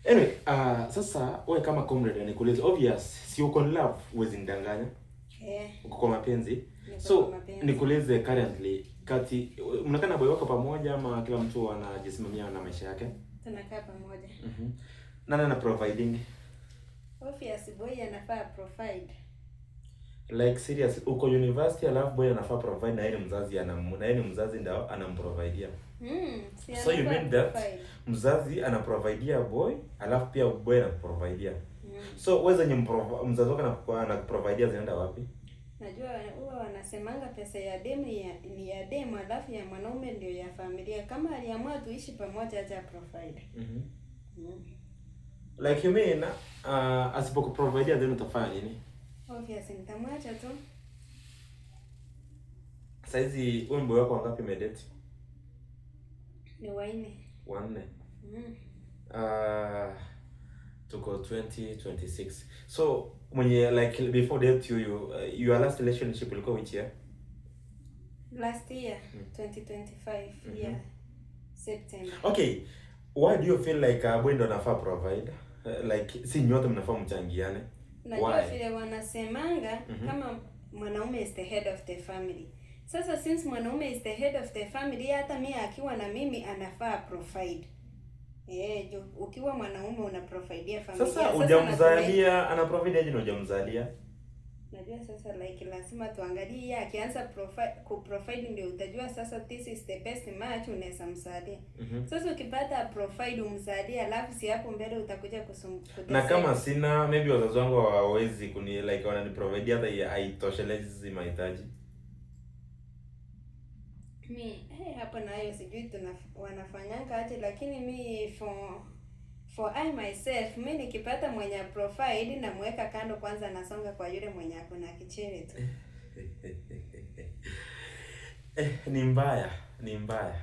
Anyway, sasa wewe kama comrade nikuulize, obvious si uko in love, huwezi nidanganya. Uko kwa mapenzi. So nikuulize, currently kati mnakaa na boy wako pamoja ama kila mtu anajisimamia na maisha yake? Tunakaa pamoja. Nani ana providing? Obvious boy anafaa provide. Like serious, uko university alafu boy anafaa provide na yeye mzazi na yeye mzazi ndio anamprovidea. So you mean that mzazi anaprovidea boy alafu pia boy anaprovidea. So wewe zenye mzazi wako anakuprovidea zinaenda wapi? Najua huwa wanasemanga pesa ya demu ni ya demu, alafu ya mwanaume ndio ya familia. Kama aliamua tuishi pamoja acha provide. Like you mean asipokuprovidea then utafanya nini? Obviously nitamwacha tu. Saizi wewe mboyo wako wangapi umedate? Ni wanne. Wanne. Tuko 2026. So mwenye like before that your last relationship ilikuwa which year? Last year, 2025 yeah. September. Okay. Why do you feel like boy ndo anafaa provide? Like si nyote mnafaa mchangiane? Najua vile wanasemanga kama mwanaume is the head of the family. Sasa since mwanaume is the head of the family, hata mimi akiwa na mimi anafaa provide. Jo, ukiwa mwanaume una providea familia. Sasa hujamzalia ana provide aje na hujamzalia? Najua sasa like lazima tuangalie yeye akianza ku provide ndio utajua sasa this is the best match unaweza msalia. Sasa ukipata provide umsalia alafu si hapo mbele utakuja kusumbuka. Na kama sina maybe wazazi wangu hawawezi kuni like wanani provide hata haitoshelezi mahitaji. Hapo nayo sijui wanafanyanga aje, lakini mi for I myself mi nikipata mwenye profile na mweka kando kwanza nasonga kwa yule mwenye ako na kichere tu. Ni mbaya.